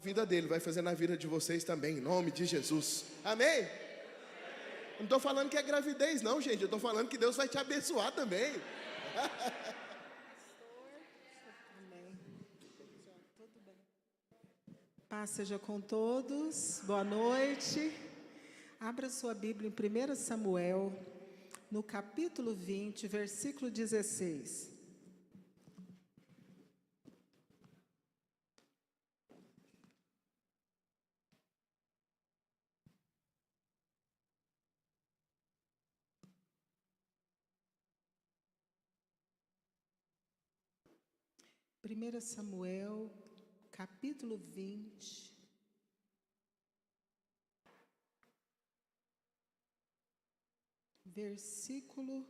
vida dele, vai fazer na vida de vocês também, em nome de Jesus. Amém? Não estou falando que é gravidez não, gente. Eu estou falando que Deus vai te abençoar também. Amém. Tudo bem. Paz seja com todos. Boa noite. Abra sua Bíblia em 1 Samuel, no capítulo 20, versículo 16. Primeira Samuel, capítulo 20, versículo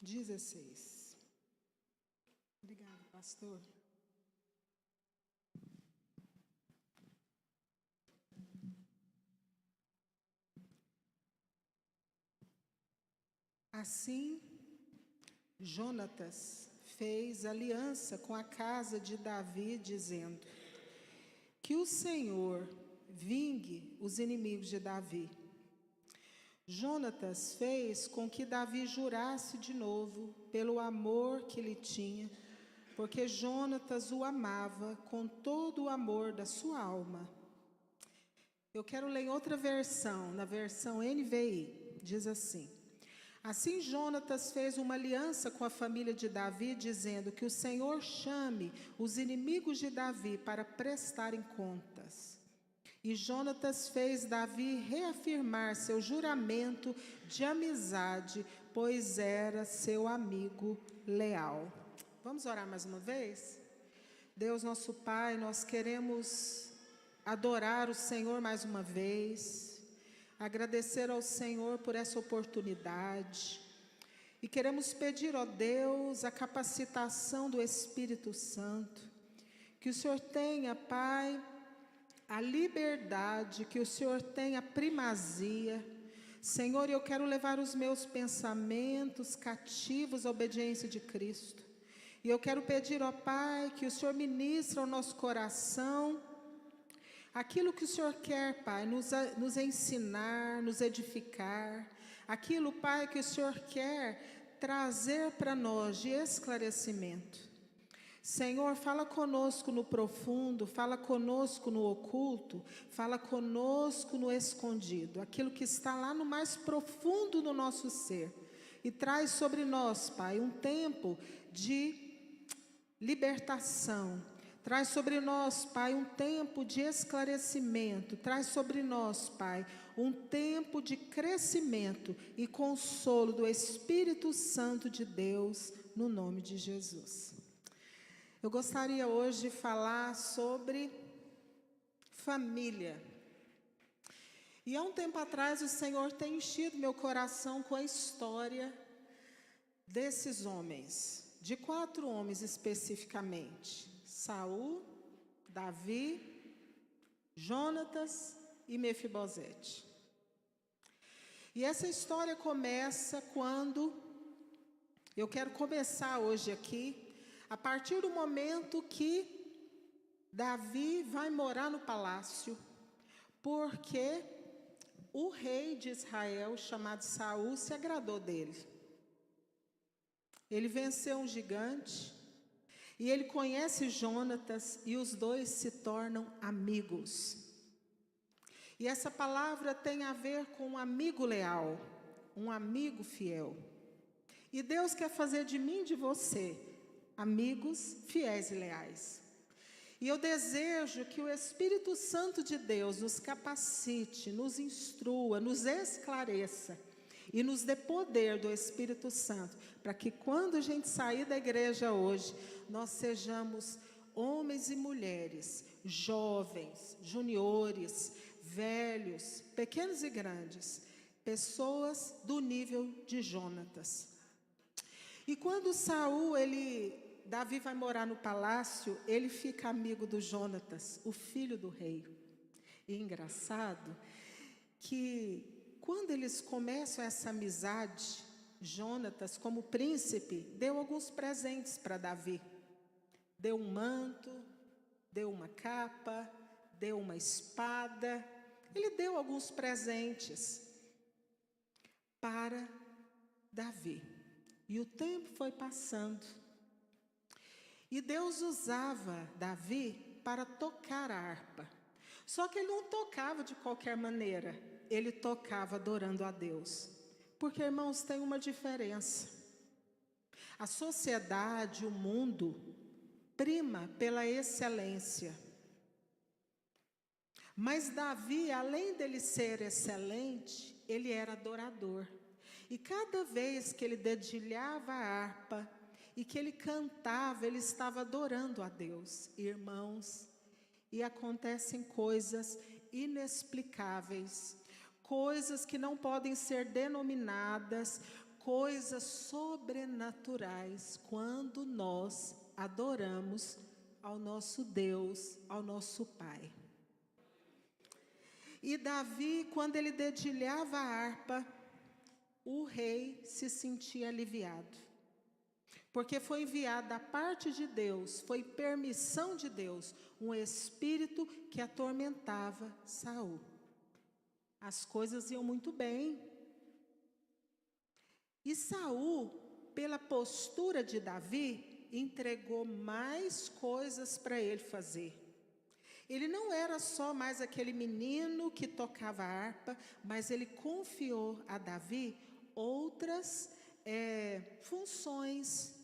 16. Obrigada, pastor. Assim, Jonatas fez aliança com a casa de Davi, dizendo: que o Senhor vingue os inimigos de Davi. Jonatas fez com que Davi jurasse de novo pelo amor que lhe tinha, porque Jonatas o amava com todo o amor da sua alma. Eu quero ler em outra versão, na versão NVI, diz assim: assim Jonatas fez uma aliança com a família de Davi, dizendo que o Senhor chame os inimigos de Davi para prestarem contas. E Jonatas fez Davi reafirmar seu juramento de amizade, pois era seu amigo leal. Vamos orar mais uma vez? Deus nosso Pai, nós queremos adorar o Senhor mais uma vez, agradecer ao Senhor por essa oportunidade. E queremos pedir, ó Deus, a capacitação do Espírito Santo, que o Senhor tenha, Pai, a liberdade, que o Senhor tenha primazia. Senhor, eu quero levar os meus pensamentos cativos à obediência de Cristo. E eu quero pedir, ó Pai, que o Senhor ministre ao nosso coração aquilo que o Senhor quer, Pai, nos ensinar, nos edificar. Aquilo, Pai, que o Senhor quer trazer para nós de esclarecimento. Senhor, fala conosco no profundo, fala conosco no oculto, fala conosco no escondido, aquilo que está lá no mais profundo do nosso ser. E traz sobre nós, Pai, um tempo de libertação. Traz sobre nós, Pai, um tempo de esclarecimento. Traz sobre nós, Pai, um tempo de crescimento e consolo do Espírito Santo de Deus, no nome de Jesus. Eu gostaria hoje de falar sobre família. E há um tempo atrás o Senhor tem enchido meu coração com a história desses homens, de 4 homens especificamente: Saul, Davi, Jonatas e Mefibosete. E essa história começa quando, eu quero começar hoje aqui, a partir do momento que Davi vai morar no palácio, porque o rei de Israel, chamado Saul, se agradou dele. Ele venceu um gigante, e ele conhece Jonatas, e os dois se tornam amigos. E essa palavra tem a ver com um amigo leal, um amigo fiel. E Deus quer fazer de mim e de você amigos fiéis e leais. E eu desejo que o Espírito Santo de Deus nos capacite, nos instrua, nos esclareça e nos dê poder do Espírito Santo, para que quando a gente sair da igreja hoje, nós sejamos homens e mulheres, jovens, juniores, velhos, pequenos e grandes, pessoas do nível de Jonatas. E quando Davi vai morar no palácio, ele fica amigo do Jonatas, o filho do rei. E engraçado que quando eles começam essa amizade, Jonatas, como príncipe, deu alguns presentes para Davi. deu um manto, deu uma capa, deu uma espada. Ele deu alguns presentes para Davi. E o tempo foi passando. E Deus usava Davi para tocar a harpa. Só que ele não tocava de qualquer maneira. Ele tocava adorando a Deus. Porque, irmãos, tem uma diferença. A sociedade, o mundo, prima pela excelência. Mas Davi, além dele ser excelente, ele era adorador. E cada vez que ele dedilhava a harpa e que ele cantava, ele estava adorando a Deus. Irmãos, e acontecem coisas inexplicáveis, coisas que não podem ser denominadas, coisas sobrenaturais, quando nós adoramos ao nosso Deus, ao nosso Pai. E Davi, quando ele dedilhava a harpa, o rei se sentia aliviado. Porque foi enviado da parte de Deus, foi permissão de Deus, um espírito que atormentava Saul. As coisas iam muito bem. E Saul, pela postura de Davi, entregou mais coisas para ele fazer. Ele não era só mais aquele menino que tocava harpa, mas ele confiou a Davi outras funções.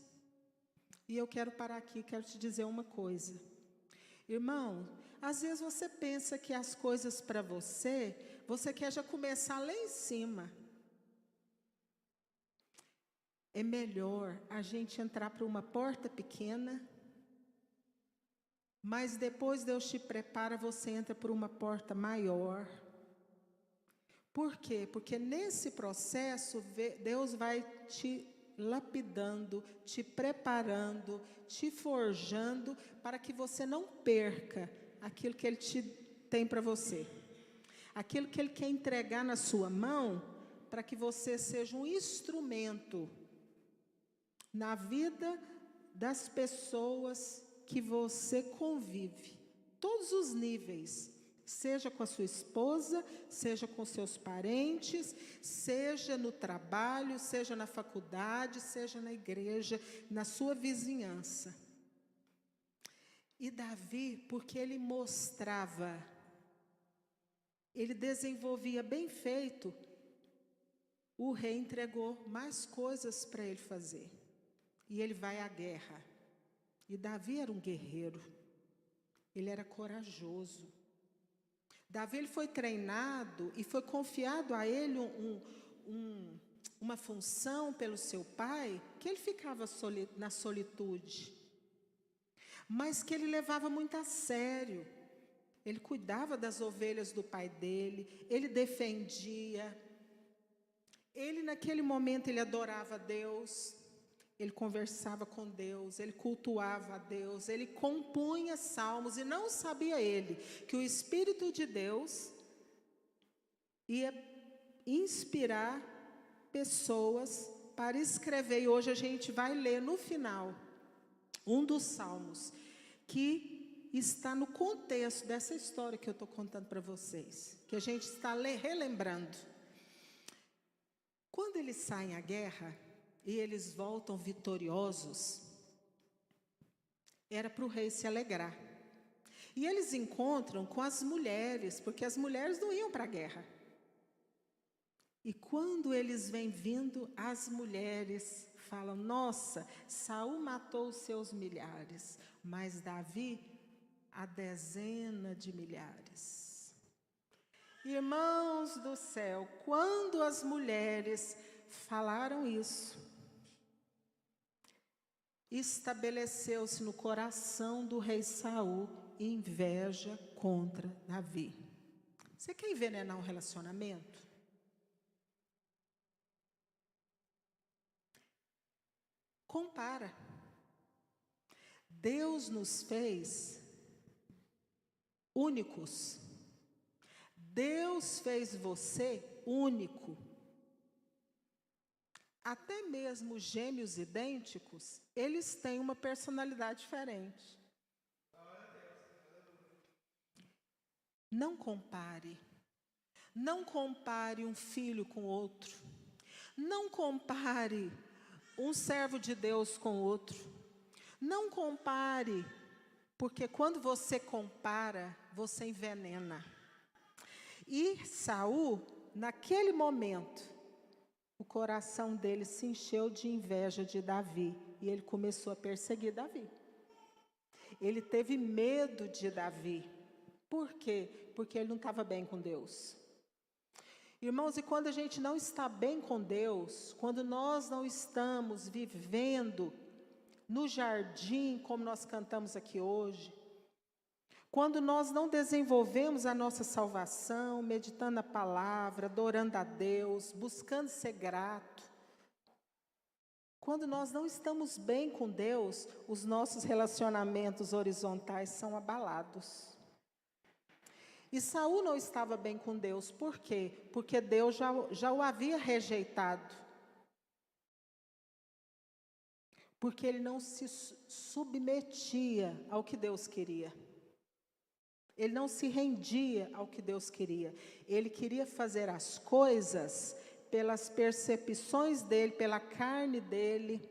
E eu quero parar aqui, quero te dizer uma coisa. Irmão, às vezes você pensa que as coisas para você quer já começar lá em cima. É melhor a gente entrar por uma porta pequena, mas depois Deus te prepara, você entra por uma porta maior. Por quê? Porque nesse processo, Deus vai te lapidando, te preparando, te forjando, para que você não perca aquilo que Ele tem para você. Aquilo que Ele quer entregar na sua mão, para que você seja um instrumento na vida das pessoas que você convive, todos os níveis, seja com a sua esposa, seja com seus parentes, seja no trabalho, seja na faculdade, seja na igreja, na sua vizinhança. E Davi, porque ele mostrava, ele desenvolvia bem feito, o rei entregou mais coisas para ele fazer. E ele vai à guerra. E Davi era um guerreiro. Ele era corajoso. Davi ele foi treinado e foi confiado a ele uma função pelo seu pai, que ele ficava na solitude. Mas que ele levava muito a sério. Ele cuidava das ovelhas do pai dele, ele defendia. Ele naquele momento ele adorava a Deus. Ele conversava com Deus, ele cultuava a Deus, ele compunha salmos, e não sabia ele que o Espírito de Deus ia inspirar pessoas para escrever. E hoje a gente vai ler no final um dos salmos que está no contexto dessa história que eu estou contando para vocês, que a gente está relembrando. Quando eles saem à guerra e eles voltam vitoriosos, era para o rei se alegrar. E eles encontram com as mulheres, porque as mulheres não iam para a guerra. E quando eles vêm vindo, as mulheres falam: nossa, Saul matou os seus milhares, mas Davi a dezena de milhares. Irmãos do céu, quando as mulheres falaram isso, estabeleceu-se no coração do rei Saul inveja contra Davi. Você quer envenenar um relacionamento? Compara. Deus nos fez únicos. Deus fez você único. até mesmo gêmeos idênticos, eles têm uma personalidade diferente. Não compare. Não compare um filho com outro. Não compare um servo de Deus com outro. Não compare, porque quando você compara, você envenena. E Saul, naquele momento, o coração dele se encheu de inveja de Davi. E ele começou a perseguir Davi. Ele teve medo de Davi. Por quê? Porque ele não estava bem com Deus. Irmãos, e quando a gente não está bem com Deus, quando nós não estamos vivendo no jardim, como nós cantamos aqui hoje, quando nós não desenvolvemos a nossa salvação, meditando a palavra, adorando a Deus, buscando ser grato, quando nós não estamos bem com Deus, os nossos relacionamentos horizontais são abalados. E Saul não estava bem com Deus, por quê? Porque Deus já o havia rejeitado. Porque ele não se submetia ao que Deus queria. Ele não se rendia ao que Deus queria. Ele queria fazer as coisas pelas percepções dele, pela carne dele,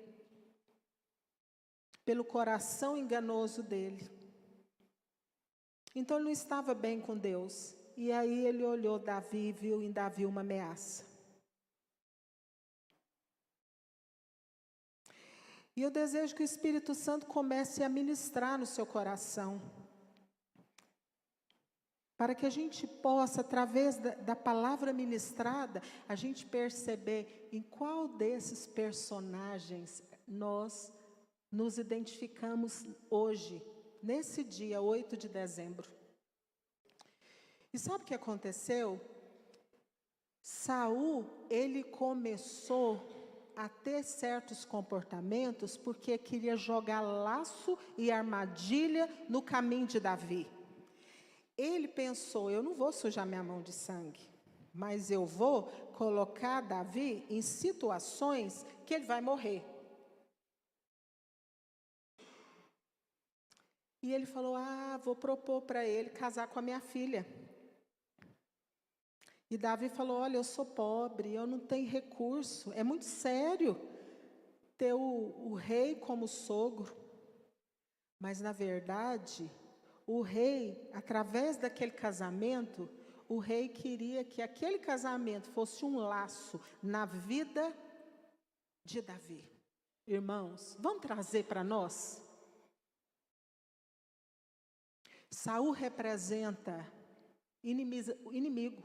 pelo coração enganoso dele. Então ele não estava bem com Deus. E aí ele olhou Davi e viu em Davi uma ameaça. E eu desejo que o Espírito Santo comece a ministrar no seu coração. Para que a gente possa, através da palavra ministrada, a gente perceber em qual desses personagens nós nos identificamos hoje, nesse dia 8 de dezembro. E sabe o que aconteceu? Saul, ele começou a ter certos comportamentos porque queria jogar laço e armadilha no caminho de Davi. Ele pensou, eu não vou sujar minha mão de sangue, mas eu vou colocar Davi em situações que ele vai morrer. E ele falou, vou propor para ele casar com a minha filha. E Davi falou, olha, eu sou pobre, eu não tenho recurso, é muito sério ter o rei como sogro. Mas, na verdade, o rei, através daquele casamento, o rei queria que aquele casamento fosse um laço na vida de Davi. Irmãos, vamos trazer para nós? Saul representa inimigo.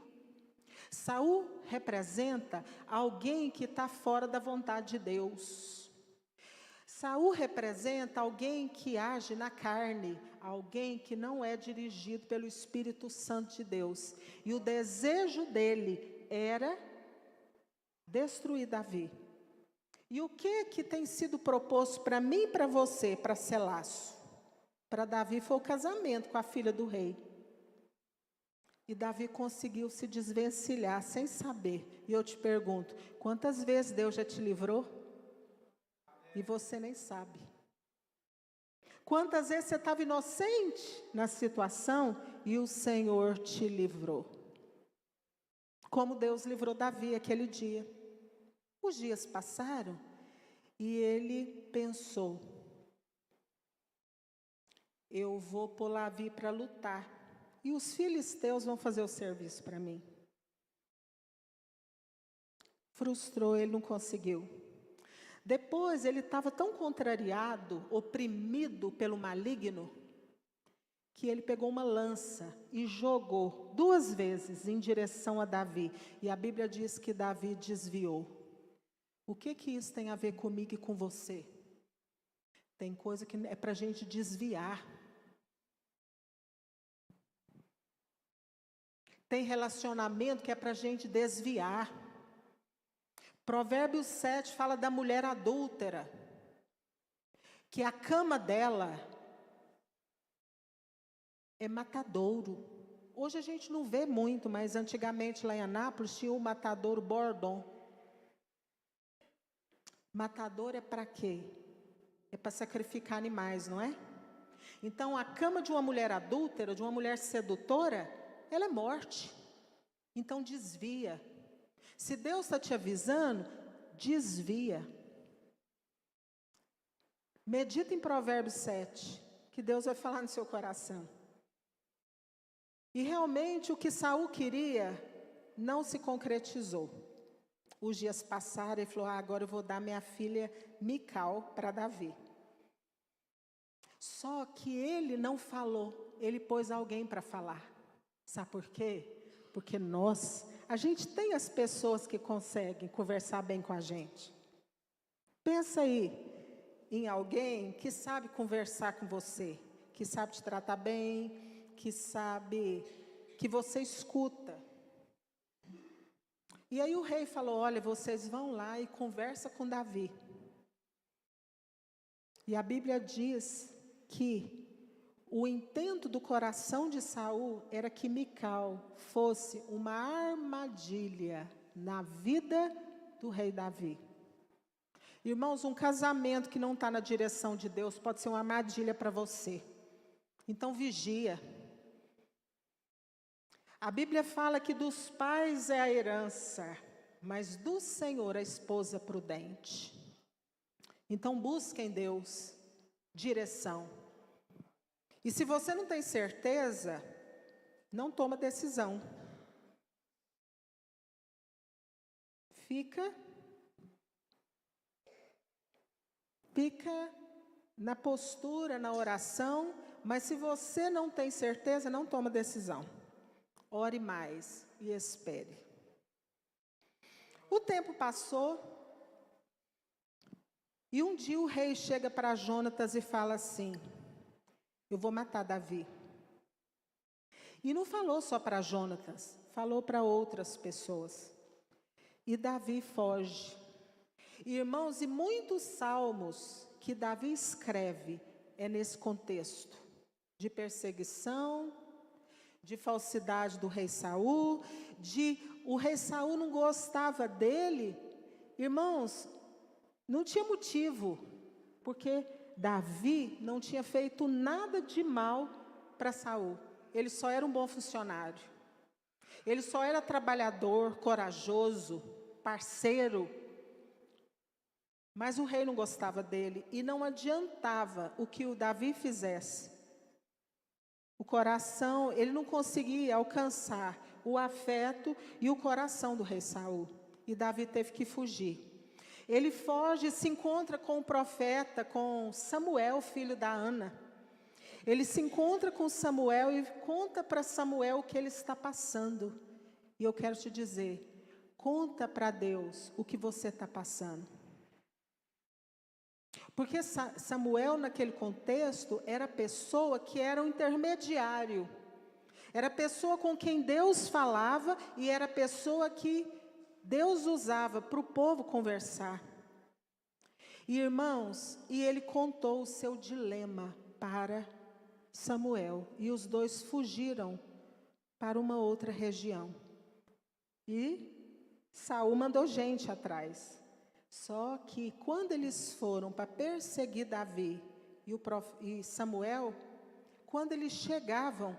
Saul representa alguém que está fora da vontade de Deus. Saul representa alguém que age na carne, alguém que não é dirigido pelo Espírito Santo de Deus. E o desejo dele era destruir Davi. E o que tem sido proposto para mim e para você, para ser laço? Para Davi foi o casamento com a filha do rei. E Davi conseguiu se desvencilhar sem saber. E eu te pergunto, quantas vezes Deus já te livrou? E você nem sabe. Quantas vezes você estava inocente na situação e o Senhor te livrou? Como Deus livrou Davi aquele dia. Os dias passaram e ele pensou, eu vou pôr Davi para lutar. E os filisteus vão fazer o serviço para mim. Frustrou, ele não conseguiu. Depois ele estava tão contrariado, oprimido pelo maligno, que ele pegou uma lança e jogou 2 vezes em direção a Davi. E a Bíblia diz que Davi desviou. O que isso tem a ver comigo e com você? Tem coisa que é para a gente desviar. Tem relacionamento que é para a gente desviar. Provérbios 7 fala da mulher adúltera, que a cama dela é matadouro. Hoje a gente não vê muito, mas antigamente lá em Anápolis tinha o matadouro Bordon. Matador é para quê? É para sacrificar animais, não é? Então, a cama de uma mulher adúltera, de uma mulher sedutora, ela é morte. Então, desvia. Se Deus está te avisando, desvia. Medita em Provérbios 7, que Deus vai falar no seu coração. E realmente o que Saul queria não se concretizou. Os dias passaram e ele falou: agora eu vou dar minha filha Mical para Davi. Só que ele não falou, ele pôs alguém para falar. Sabe por quê? Porque a gente tem as pessoas que conseguem conversar bem com a gente. Pensa aí em alguém que sabe conversar com você, que sabe te tratar bem, que sabe que você escuta. E aí o rei falou: olha, vocês vão lá e conversa com Davi. E a Bíblia diz que o intento do coração de Saul era que Mical fosse uma armadilha na vida do rei Davi. Irmãos, um casamento que não está na direção de Deus pode ser uma armadilha para você. Então vigia. A Bíblia fala que dos pais é a herança, mas do Senhor a esposa prudente. Então busque em Deus direção. E se você não tem certeza, não toma decisão. Fica na postura, na oração, mas se você não tem certeza, não toma decisão. Ore mais e espere. O tempo passou e um dia o rei chega para Jonatas e fala assim: eu vou matar Davi. E não falou só para Jonatas, falou para outras pessoas. E Davi foge. Irmãos, e muitos salmos que Davi escreve é nesse contexto de perseguição, de falsidade do rei Saul, o rei Saul não gostava dele. Irmãos, não tinha motivo, porque Davi não tinha feito nada de mal para Saul. Ele só era um bom funcionário. Ele só era trabalhador, corajoso, parceiro. Mas o rei não gostava dele e não adiantava o que o Davi fizesse. O coração, ele não conseguia alcançar o afeto e o coração do rei Saul. E Davi teve que fugir. Ele foge e se encontra com o profeta, com Samuel, filho da Ana. Ele se encontra com Samuel e conta para Samuel o que ele está passando. E eu quero te dizer, conta para Deus o que você está passando. Porque Samuel, naquele contexto, era a pessoa que era um intermediário. Era a pessoa com quem Deus falava e era a pessoa que Deus usava para o povo conversar. E irmãos, e ele contou o seu dilema para Samuel. E os dois fugiram para uma outra região. E Saul mandou gente atrás. Só que quando eles foram para perseguir Davi e Samuel, quando eles chegavam,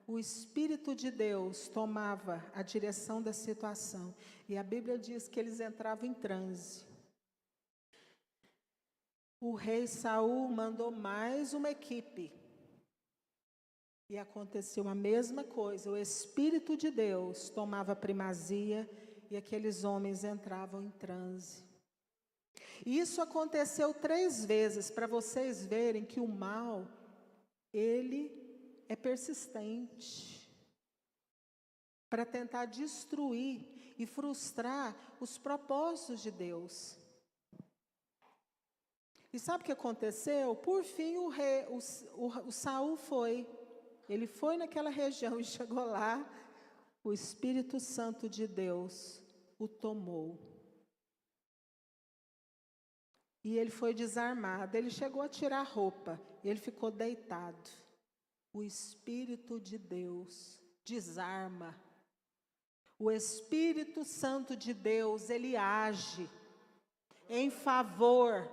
o Espírito de Deus tomava a direção da situação. E a Bíblia diz que eles entravam em transe. O rei Saul mandou mais uma equipe. E aconteceu a mesma coisa. O Espírito de Deus tomava primazia e aqueles homens entravam em transe. E isso aconteceu 3 vezes, para vocês verem que o mal, ele é persistente. Para tentar destruir e frustrar os propósitos de Deus. E sabe o que aconteceu? Por fim, o Saul foi. Ele foi naquela região e chegou lá. O Espírito Santo de Deus o tomou. E ele foi desarmado. Ele chegou a tirar a roupa. E ele ficou deitado. O Espírito de Deus desarma. O Espírito Santo de Deus, ele age. em favor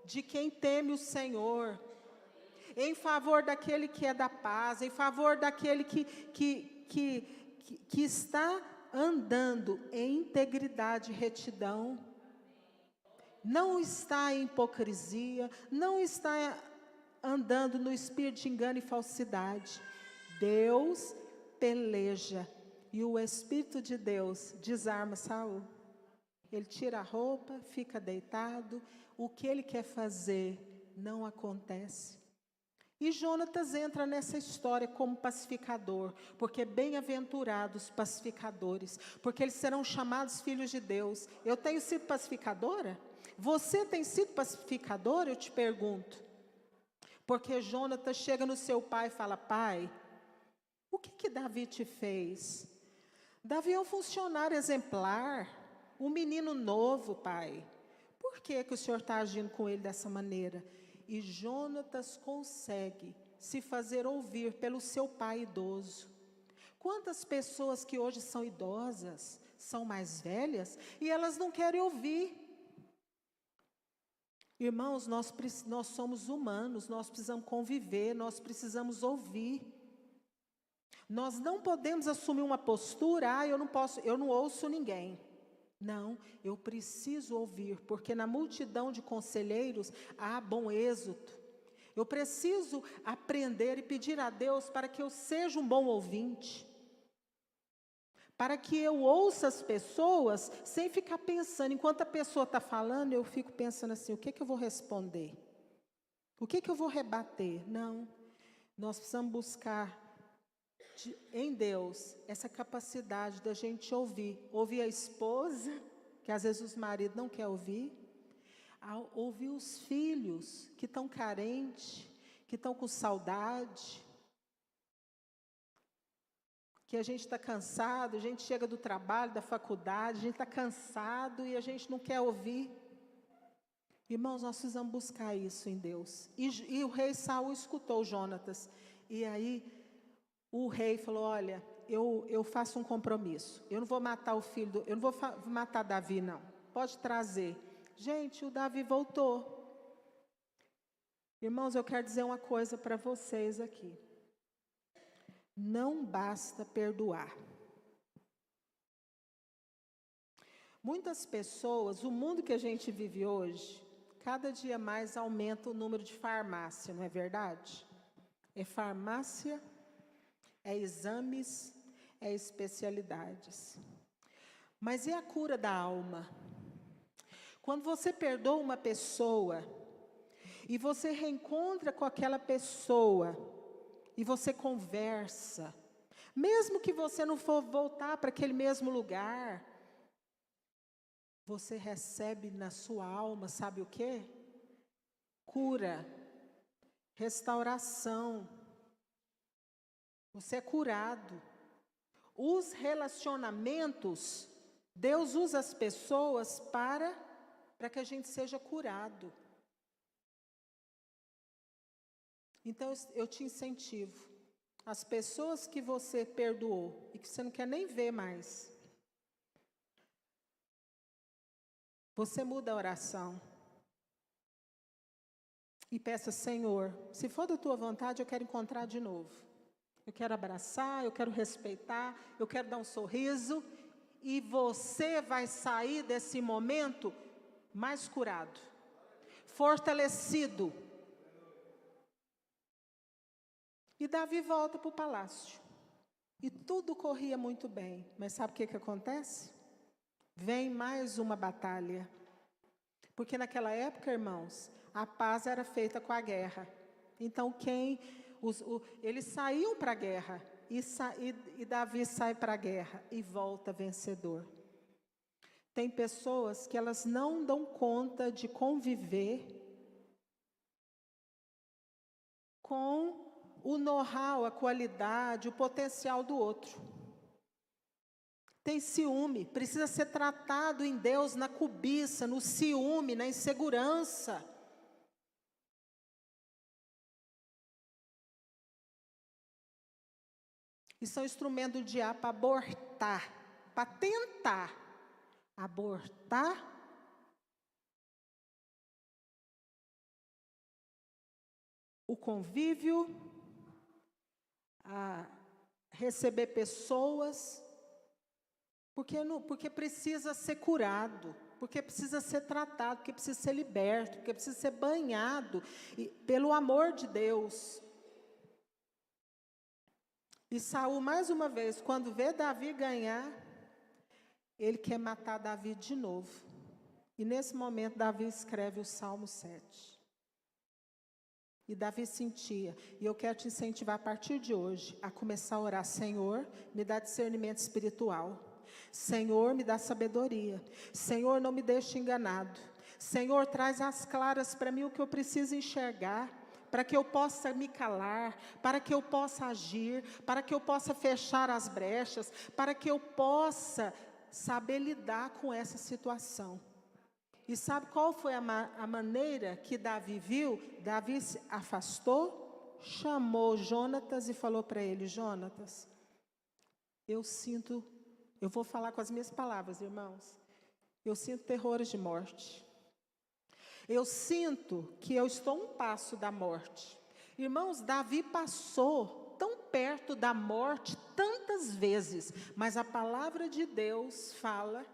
de quem teme o Senhor, em favor daquele que é da paz, em favor daquele que está andando em integridade e retidão, não está em hipocrisia, não está andando no espírito de engano e falsidade. Deus peleja e o Espírito de Deus desarma Saul. Ele tira a roupa, fica deitado, o que ele quer fazer não acontece. E Jonatas entra nessa história como pacificador, porque bem-aventurados pacificadores, porque eles serão chamados filhos de Deus. Eu tenho sido pacificadora? Você tem sido pacificadora? Eu te pergunto. Porque Jonatas chega no seu pai e fala: pai, o que Davi te fez? Davi é um funcionário exemplar, um menino novo, pai. Por que o senhor está agindo com ele dessa maneira? E Jonatas consegue se fazer ouvir pelo seu pai idoso. Quantas pessoas que hoje são idosas, são mais velhas, e elas não querem ouvir. Irmãos, nós somos humanos, nós precisamos conviver, nós precisamos ouvir. Nós não podemos assumir uma postura: eu não ouço ninguém. Não, eu preciso ouvir, porque na multidão de conselheiros há bom êxito. Eu preciso aprender e pedir a Deus para que eu seja um bom ouvinte. Para que eu ouça as pessoas sem ficar pensando, enquanto a pessoa está falando, eu fico pensando assim: o que eu vou responder? O que eu vou rebater? Não, nós precisamos buscar em Deus essa capacidade da gente ouvir a esposa, que às vezes os maridos não querem ouvir os filhos que estão carentes, que estão com saudade, que a gente está cansado, a gente chega do trabalho, da faculdade, a gente está cansado e a gente não quer ouvir. Irmãos, nós precisamos buscar isso em Deus. E o rei Saul escutou Jonatas, e aí o rei falou: olha, eu faço um compromisso. Eu não vou matar o filho, eu não vou matar Davi, não. Pode trazer. Gente, o Davi voltou. Irmãos, eu quero dizer uma coisa para vocês aqui. Não basta perdoar. Muitas pessoas, o mundo que a gente vive hoje, cada dia mais aumenta o número de farmácia, não é verdade? É farmácia, é exames, é especialidades. Mas e a cura da alma? Quando você perdoa uma pessoa, e você reencontra com aquela pessoa, e você conversa, mesmo que você não for voltar para aquele mesmo lugar, você recebe na sua alma, sabe o quê? Cura, restauração. Você é curado. Os relacionamentos, Deus usa as pessoas para que a gente seja curado. Então eu te incentivo, as pessoas que você perdoou e que você não quer nem ver mais, você muda a oração e peça: Senhor, se for da tua vontade, eu quero encontrar de novo. Eu quero abraçar, eu quero respeitar, eu quero dar um sorriso. E você vai sair desse momento mais curado, fortalecido. E Davi volta para o palácio. E tudo corria muito bem. Mas sabe o que acontece? Vem mais uma batalha. Porque naquela época, irmãos, a paz era feita com a guerra. Então eles saíam para a guerra. E Davi sai para a guerra e volta vencedor. Tem pessoas que elas não dão conta de conviver com o know-how, a qualidade, o potencial do outro. Tem ciúme, precisa ser tratado em Deus na cobiça, no ciúme, na insegurança. Isso é um instrumento do diabo para abortar, para tentar abortar o convívio, a receber pessoas, porque precisa ser curado, porque precisa ser tratado, porque precisa ser liberto, porque precisa ser banhado pelo amor de Deus. E Saul, mais uma vez, quando vê Davi ganhar, ele quer matar Davi de novo. E nesse momento, Davi escreve o Salmo 7. E Davi sentia, e eu quero te incentivar a partir de hoje, a começar a orar: Senhor, me dá discernimento espiritual. Senhor, me dá sabedoria. Senhor, não me deixe enganado. Senhor, traz às claras para mim o que eu preciso enxergar, para que eu possa me calar, para que eu possa agir, para que eu possa fechar as brechas, para que eu possa saber lidar com essa situação. E sabe qual foi a maneira que Davi viu? Davi se afastou, chamou Jonatas e falou para ele: Jonatas, eu vou falar com as minhas palavras, irmãos, eu sinto terrores de morte. Eu sinto que eu estou um passo da morte. Irmãos, Davi passou tão perto da morte tantas vezes, mas a palavra de Deus fala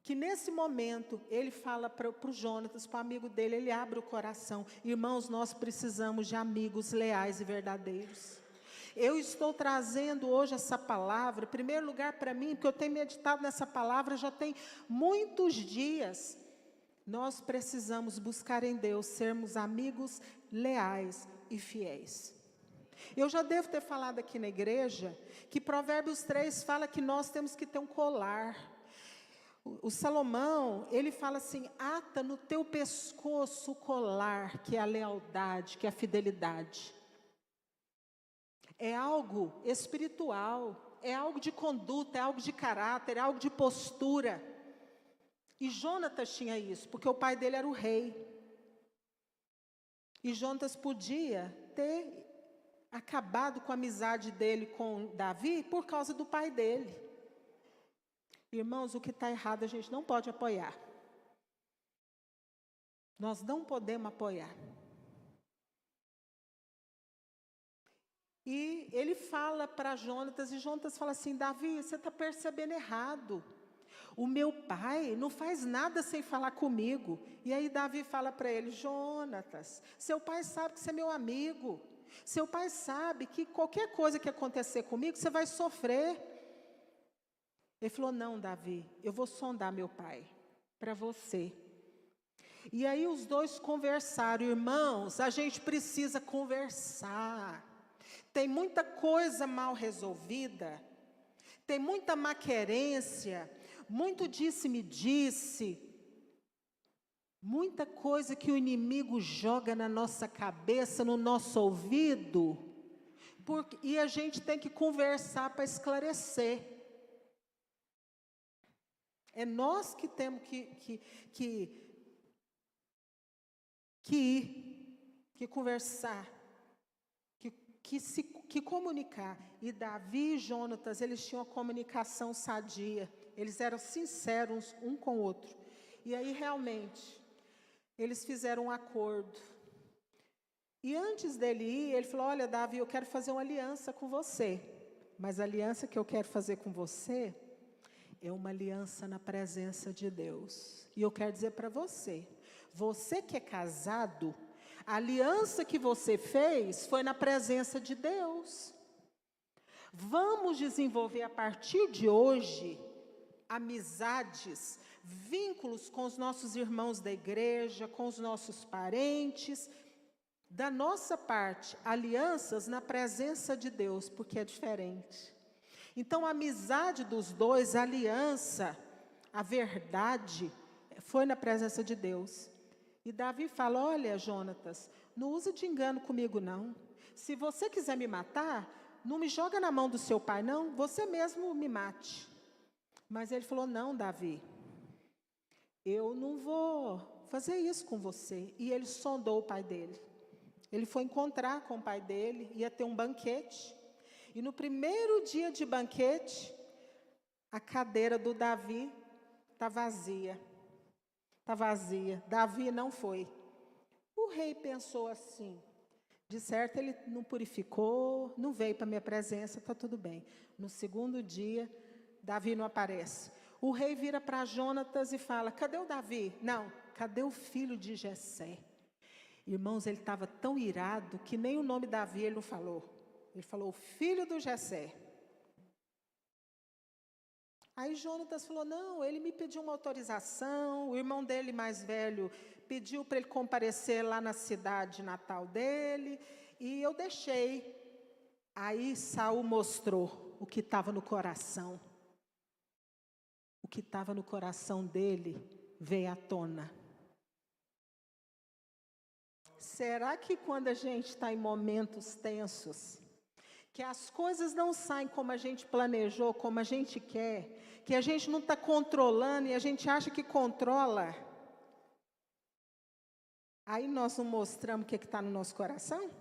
que nesse momento ele fala para o Jonatas, para o amigo dele, ele abre o coração. Irmãos, nós precisamos de amigos leais e verdadeiros. Eu estou trazendo hoje essa palavra, em primeiro lugar para mim, porque eu tenho meditado nessa palavra já tem muitos dias. Nós precisamos buscar em Deus sermos amigos leais e fiéis. Eu já devo ter falado aqui na igreja que Provérbios 3 fala que nós temos que ter um colar. O Salomão, ele fala assim: ata no teu pescoço o colar, que é a lealdade, que é a fidelidade. É algo espiritual, é algo de conduta, é algo de caráter, é algo de postura. E Jonatas tinha isso, porque o pai dele era o rei. E Jonatas podia ter acabado com a amizade dele com Davi por causa do pai dele. Irmãos, o que está errado a gente não pode apoiar. Nós não podemos apoiar. E ele fala para Jonatas, e Jonatas fala assim: Davi, você está percebendo errado. O meu pai não faz nada sem falar comigo. E aí Davi fala para ele: Jonatas, seu pai sabe que você é meu amigo. Seu pai sabe que qualquer coisa que acontecer comigo, você vai sofrer. Ele falou: não, Davi, eu vou sondar meu pai para você. E aí os dois conversaram. Irmãos, a gente precisa conversar. Tem muita coisa mal resolvida, tem muita maquerência, muito disse-me-disse, muita coisa que o inimigo joga na nossa cabeça, no nosso ouvido, e a gente tem que conversar para esclarecer. É nós que temos que conversar, que comunicar. E Davi e Jonatas, eles tinham uma comunicação sadia, eles eram sinceros um com o outro. E aí realmente, eles fizeram um acordo. E antes dele ir, ele falou: olha, Davi, eu quero fazer uma aliança com você, mas a aliança que eu quero fazer com você é uma aliança na presença de Deus. E eu quero dizer para você, você que é casado, a aliança que você fez foi na presença de Deus. Vamos desenvolver a partir de hoje amizades, vínculos com os nossos irmãos da igreja, com os nossos parentes. Da nossa parte, alianças na presença de Deus, porque é diferente. Então, a amizade dos dois, a aliança, a verdade, foi na presença de Deus. E Davi fala: olha, Jonatas, não usa de engano comigo, não. Se você quiser me matar, não me joga na mão do seu pai, não. Você mesmo me mate. Mas ele falou: não, Davi, eu não vou fazer isso com você. E ele sondou o pai dele. Ele foi encontrar com o pai dele, ia ter um banquete. E no primeiro dia de banquete, a cadeira do Davi está vazia. Está vazia. Davi não foi. O rei pensou assim, de certo ele não purificou, não veio para a minha presença, está tudo bem. No segundo dia, Davi não aparece. O rei vira para Jonatas e fala, cadê o Davi? Não, cadê o filho de Jessé? Irmãos, ele estava tão irado que nem o nome Davi ele não falou. Ele falou, o filho do Jessé. Aí Jonatas falou, não, ele me pediu uma autorização, o irmão dele mais velho pediu para ele comparecer lá na cidade natal dele, e eu deixei. Aí Saul mostrou o que estava no coração. O que estava no coração dele veio à tona. Será que quando a gente está em momentos tensos, que as coisas não saem como a gente planejou, como a gente quer, que a gente não está controlando e a gente acha que controla, aí nós não mostramos o que está no nosso coração?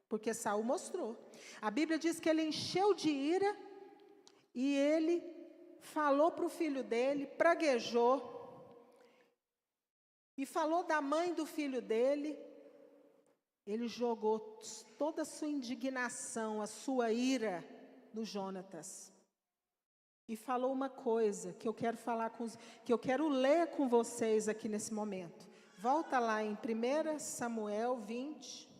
Porque Saul mostrou. A Bíblia diz que ele encheu de ira e ele falou para o filho dele, praguejou, e falou da mãe do filho dele. Ele jogou toda a sua indignação, a sua ira no Jonatas. E falou uma coisa que eu quero falar que eu quero ler com vocês aqui nesse momento. Volta lá em 1 Samuel 20.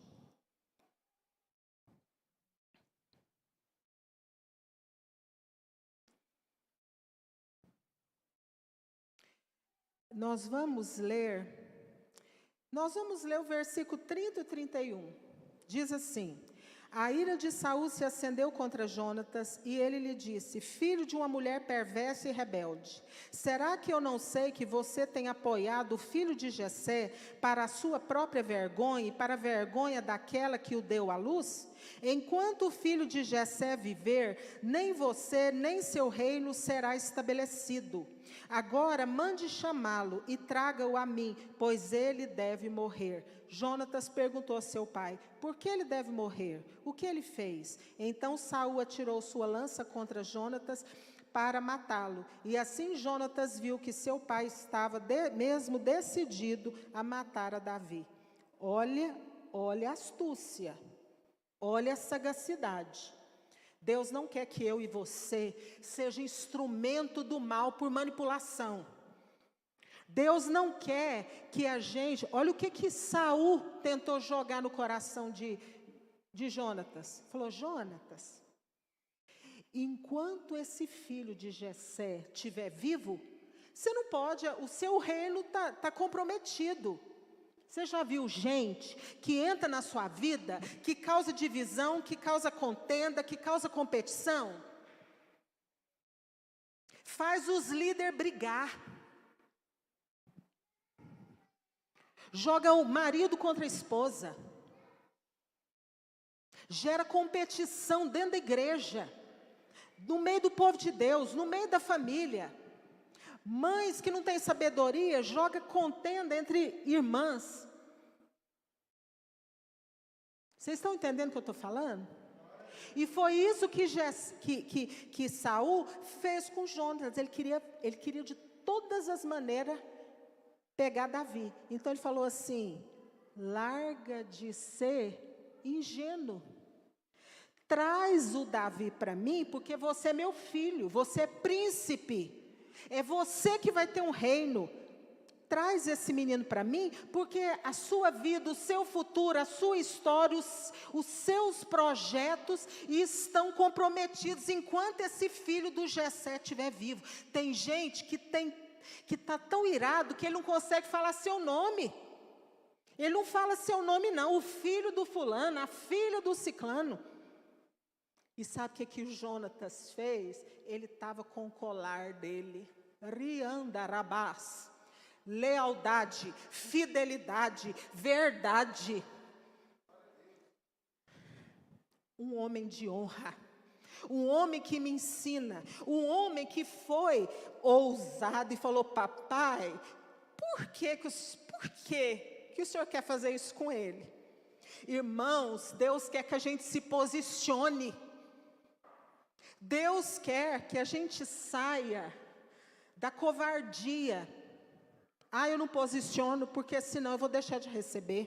Nós vamos ler o versículo 30 e 31. Diz assim: a ira de Saul se acendeu contra Jonatas, e ele lhe disse: filho de uma mulher perversa e rebelde, será que eu não sei que você tem apoiado o filho de Jessé para a sua própria vergonha e para a vergonha daquela que o deu à luz? Enquanto o filho de Jessé viver, nem você, nem seu reino será estabelecido. Agora mande chamá-lo e traga-o a mim, pois ele deve morrer. Jonatas perguntou a seu pai: por que ele deve morrer? O que ele fez? Então Saul atirou sua lança contra Jonatas para matá-lo. E assim Jonatas viu que seu pai estava mesmo decidido a matar a Davi. Olha a astúcia, olha a sagacidade. Deus não quer que eu e você seja instrumento do mal por manipulação. Deus não quer que a gente... Olha o que Saul tentou jogar no coração de Jonatas. Falou: Jonatas, enquanto esse filho de Jessé estiver vivo, você não pode, o seu reino está comprometido. Você já viu gente que entra na sua vida, que causa divisão, que causa contenda, que causa competição? Faz os líderes brigar. Joga o marido contra a esposa. Gera competição dentro da igreja, no meio do povo de Deus, no meio da família. Mães que não têm sabedoria, joga contenda entre irmãs. Vocês estão entendendo o que eu estou falando? E foi isso que Saul fez com Jonatas. Ele queria de todas as maneiras pegar Davi. Então ele falou assim: larga de ser ingênuo. Traz o Davi para mim, porque você é meu filho, você é príncipe. É você que vai ter um reino. Traz esse menino para mim, porque a sua vida, o seu futuro, a sua história, os seus projetos estão comprometidos enquanto esse filho do Jessé estiver vivo. Tem gente que está tão irado que ele não consegue falar seu nome. Ele não fala seu nome não, o filho do fulano, a filha do ciclano. E sabe o que o Jonatas fez? Ele estava com o colar dele. Riandarabás. Lealdade, fidelidade, verdade. Um homem de honra. Um homem que me ensina. Um homem que foi ousado e falou: papai, por que o senhor quer fazer isso com ele? Irmãos, Deus quer que a gente se posicione. Deus quer que a gente saia da covardia. Eu não posiciono porque senão eu vou deixar de receber.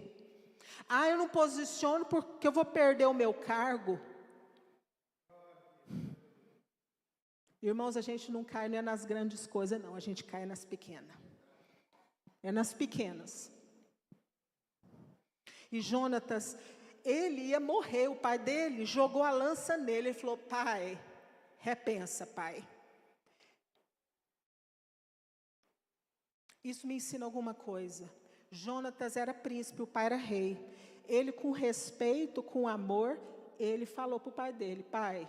Ah, eu não posiciono porque eu vou perder o meu cargo. Irmãos, a gente não cai, não é nas grandes coisas, não. A gente cai nas pequenas. É nas pequenas. E Jonatas, ele ia morrer. O pai dele jogou a lança nele. Ele falou, pai, repensa, pai. Isso me ensina alguma coisa. Jonatas era príncipe, o pai era rei. Ele, com respeito, com amor, ele falou para o pai dele, pai,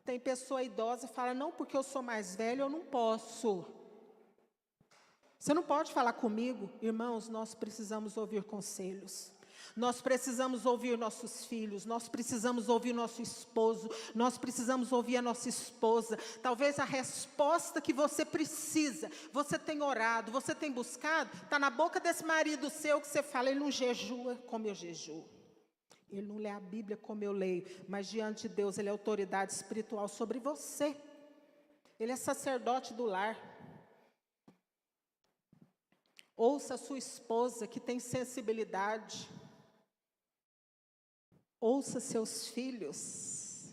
tem pessoa idosa que fala, não, porque eu sou mais velho, eu não posso. Você não pode falar comigo? Irmãos, nós precisamos ouvir conselhos. Nós precisamos ouvir nossos filhos, nós precisamos ouvir nosso esposo, nós precisamos ouvir a nossa esposa. Talvez a resposta que você precisa, você tem orado, você tem buscado, está na boca desse marido seu que você fala, ele não jejua como eu jejuo. Ele não lê a Bíblia como eu leio, mas diante de Deus ele é autoridade espiritual sobre você. Ele é sacerdote do lar. Ouça a sua esposa que tem sensibilidade. Ouça seus filhos.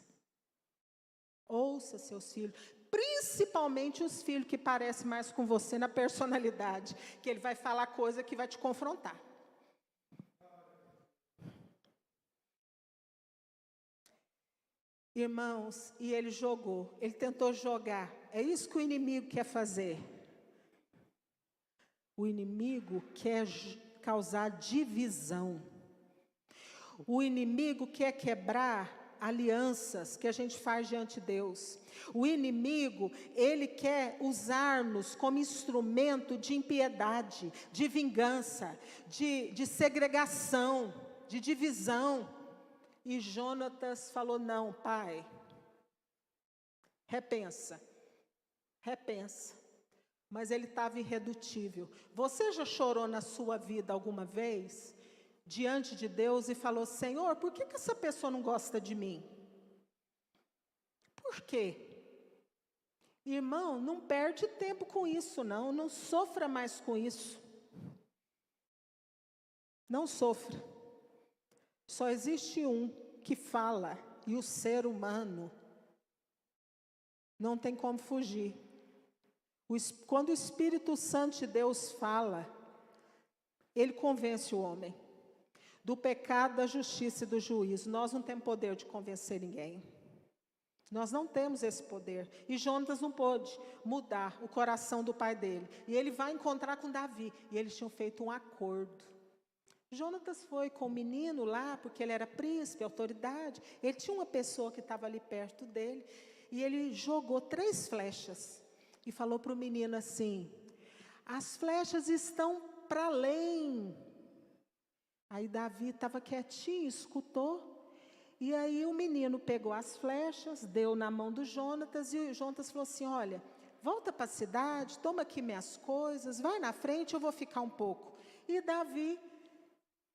Ouça seus filhos. Principalmente os filhos que parecem mais com você na personalidade. Que ele vai falar coisa que vai te confrontar. Irmãos, e ele jogou. Ele tentou jogar. É isso que o inimigo quer fazer. O inimigo quer causar divisão. O inimigo quer quebrar alianças que a gente faz diante de Deus. O inimigo, ele quer usar-nos como instrumento de impiedade, de vingança, de segregação, de divisão. E Jonatas falou, não, pai, repensa. Mas ele estava irredutível. Você já chorou na sua vida alguma vez, diante de Deus, e falou, Senhor, por que essa pessoa não gosta de mim? Por quê? Irmão, não perde tempo com isso, não sofra mais com isso. Não sofra. Só existe um que fala, e o ser humano não tem como fugir. Quando o Espírito Santo de Deus fala, ele convence o homem do pecado, da justiça e do juízo. Nós não temos poder de convencer ninguém. Nós não temos esse poder. E Jonatas não pôde mudar o coração do pai dele. E ele vai encontrar com Davi. E eles tinham feito um acordo. Jonatas foi com o menino lá, porque ele era príncipe, autoridade. Ele tinha uma pessoa que estava ali perto dele. E ele jogou 3 flechas. E falou para o menino assim, as flechas estão para além. Aí Davi estava quietinho, escutou. E aí o menino pegou as flechas, deu na mão do Jonatas. E o Jonatas falou assim, olha, volta para a cidade, toma aqui minhas coisas, vai na frente, eu vou ficar um pouco. E Davi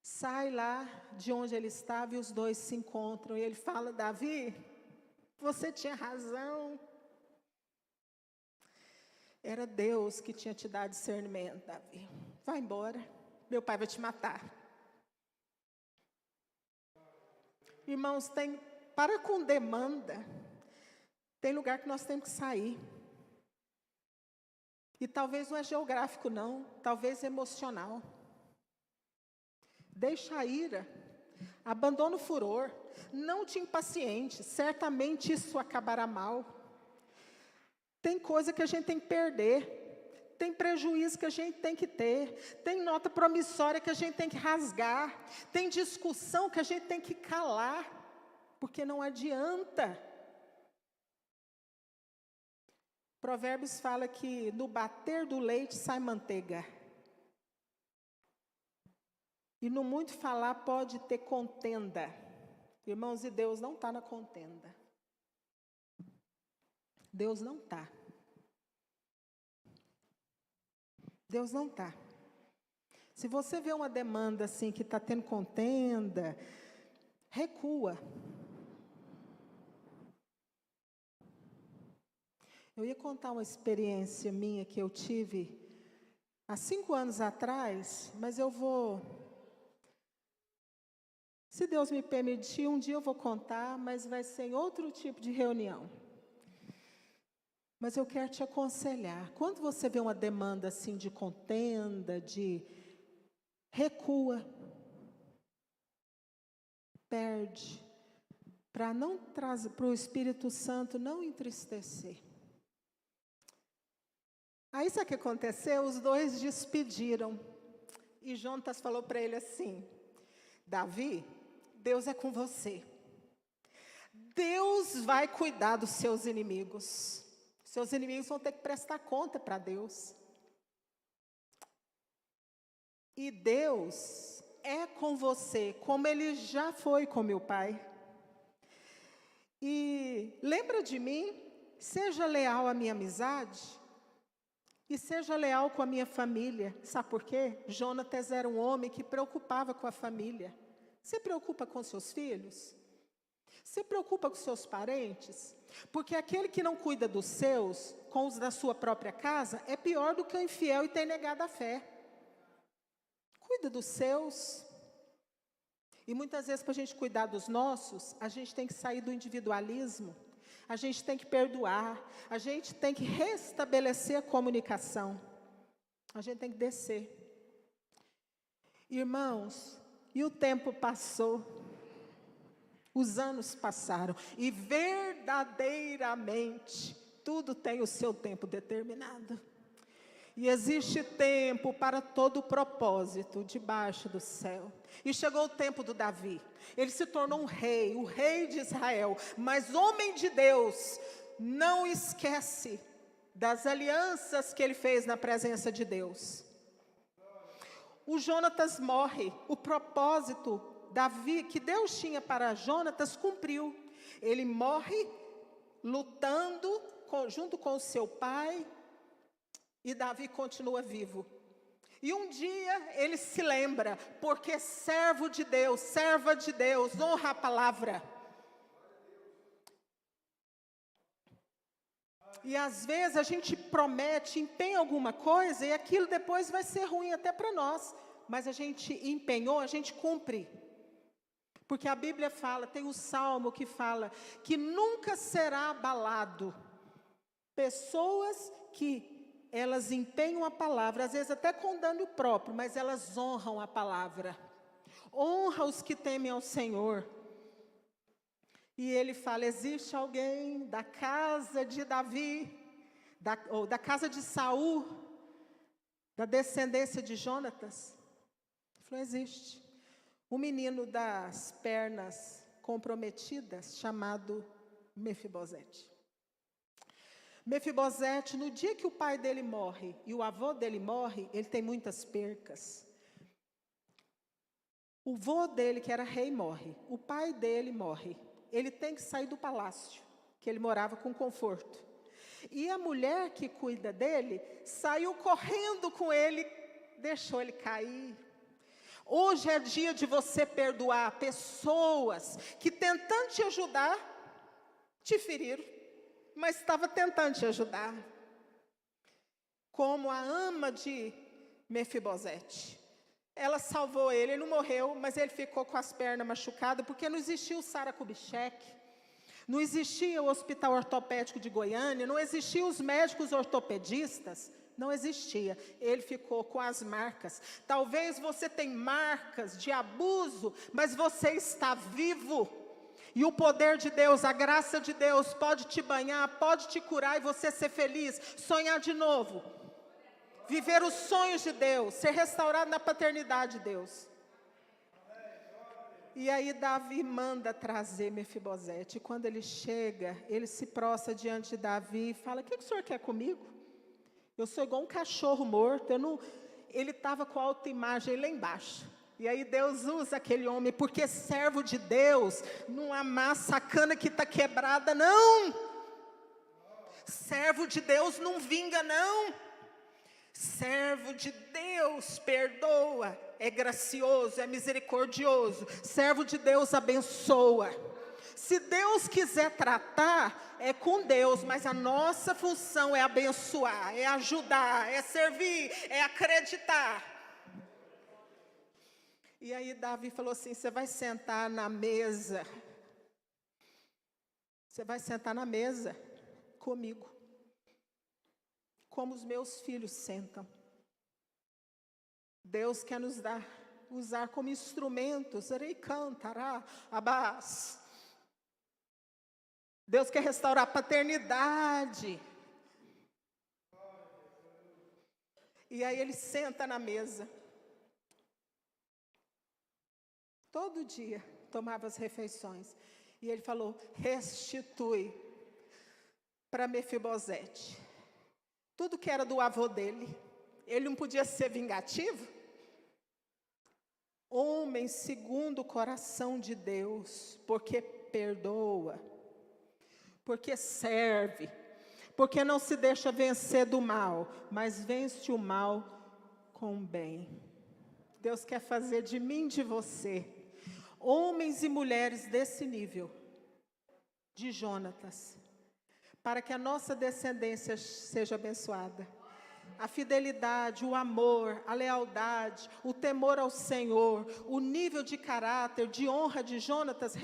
sai lá de onde ele estava e os dois se encontram. E ele fala, Davi, você tinha razão. Era Deus que tinha te dado discernimento, Davi. Vai embora, meu pai vai te matar. Irmãos, para com demanda, tem lugar que nós temos que sair. E talvez não é geográfico não, talvez é emocional. Deixa a ira, abandona o furor, não te impaciente, certamente isso acabará mal. Tem coisa que a gente tem que perder, tem prejuízo que a gente tem que ter, tem nota promissória que a gente tem que rasgar, tem discussão que a gente tem que calar, porque não adianta. Provérbios fala que no bater do leite sai manteiga. E no muito falar pode ter contenda. Irmãos, e Deus não está na contenda. Deus não está. Deus não está. Se você vê uma demanda assim que está tendo contenda, recua. Eu ia contar uma experiência minha que eu tive há 5 anos atrás, mas eu vou Se Deus me permitir, um dia eu vou contar, mas vai ser em outro tipo de reunião. Mas eu quero te aconselhar, quando você vê uma demanda assim de contenda, de recua, perde, para não trazer para o Espírito Santo não entristecer. Aí sabe o que aconteceu? Os dois despediram. E Jonatas falou para ele assim: Davi, Deus é com você. Deus vai cuidar dos seus inimigos. Seus inimigos vão ter que prestar conta para Deus. E Deus é com você, como Ele já foi com meu pai. E lembra de mim, seja leal à minha amizade. E seja leal com a minha família. Sabe por quê? Jonatas era um homem que preocupava com a família. Você preocupa com seus filhos? Você preocupa com seus parentes? Porque aquele que não cuida dos seus, com os da sua própria casa, é pior do que o infiel e tem negado a fé. Cuida dos seus. E muitas vezes, para a gente cuidar dos nossos, a gente tem que sair do individualismo. A gente tem que perdoar, a gente tem que restabelecer a comunicação. A gente tem que descer. Irmãos, e o tempo passou, os anos passaram, e verdadeiramente, tudo tem o seu tempo determinado. E existe tempo para todo propósito debaixo do céu. E chegou o tempo do Davi. Ele se tornou um rei, o rei de Israel. Mas homem de Deus, não esquece das alianças que ele fez na presença de Deus. O Jonatas morre. O propósito Davi, que Deus tinha para Jonatas, cumpriu. Ele morre lutando junto com o seu pai. E Davi continua vivo. E um dia ele se lembra, porque servo de Deus, serva de Deus, honra a palavra. E às vezes a gente promete, empenha alguma coisa, e aquilo depois vai ser ruim até para nós. Mas a gente empenhou, a gente cumpre. Porque a Bíblia fala, tem um salmo que fala, que nunca será abalado. Pessoas que elas empenham a palavra, às vezes até com dano próprio, mas elas honram a palavra. Honra os que temem ao Senhor. E ele fala, existe alguém da casa de Davi, ou da casa de Saul, da descendência de Jonatas? Ele falou, existe. Um menino das pernas comprometidas, chamado Mefibosete. Mefibosete, no dia que o pai dele morre e o avô dele morre, ele tem muitas percas. O avô dele, que era rei, morre. O pai dele morre. Ele tem que sair do palácio, que ele morava com conforto. E a mulher que cuida dele, saiu correndo com ele, deixou ele cair. Hoje é dia de você perdoar pessoas que tentando te ajudar, te feriram. Mas estava tentando te ajudar. Como a ama de Mefibosete. Ela salvou ele, ele não morreu, mas ele ficou com as pernas machucadas, porque não existia o Sara Kubitschek, não existia o Hospital Ortopédico de Goiânia, não existiam os médicos ortopedistas, não existia. Ele ficou com as marcas. Talvez você tenha marcas de abuso, mas você está vivo. E o poder de Deus, a graça de Deus pode te banhar, pode te curar e você ser feliz, sonhar de novo. Viver os sonhos de Deus, ser restaurado na paternidade de Deus. E aí Davi manda trazer Mefibosete. E quando ele chega, ele se prostra diante de Davi e fala, o que o senhor quer comigo? Eu sou igual um cachorro morto. Ele estava com a autoimagem lá embaixo. E aí Deus usa aquele homem, porque servo de Deus não amassa a cana que está quebrada, não. Servo de Deus não vinga, não. Servo de Deus perdoa, é gracioso, é misericordioso. Servo de Deus abençoa. Se Deus quiser tratar, é com Deus, mas a nossa função é abençoar, é ajudar, é servir, é acreditar. E aí Davi falou assim: você vai sentar na mesa. Você vai sentar na mesa comigo, como os meus filhos sentam. Deus quer nos usar como instrumentos. Deus quer restaurar a paternidade. E aí ele senta na mesa. Todo dia tomava as refeições. E ele falou: restitui para Mefibosete tudo que era do avô dele. Ele não podia ser vingativo? Homem segundo o coração de Deus, porque perdoa, porque serve, porque não se deixa vencer do mal, mas vence o mal com o bem. Deus quer fazer de mim, de você, homens e mulheres desse nível, de Jonatas, para que a nossa descendência seja abençoada. A fidelidade, o amor, a lealdade, o temor ao Senhor, o nível de caráter, de honra de Jonatas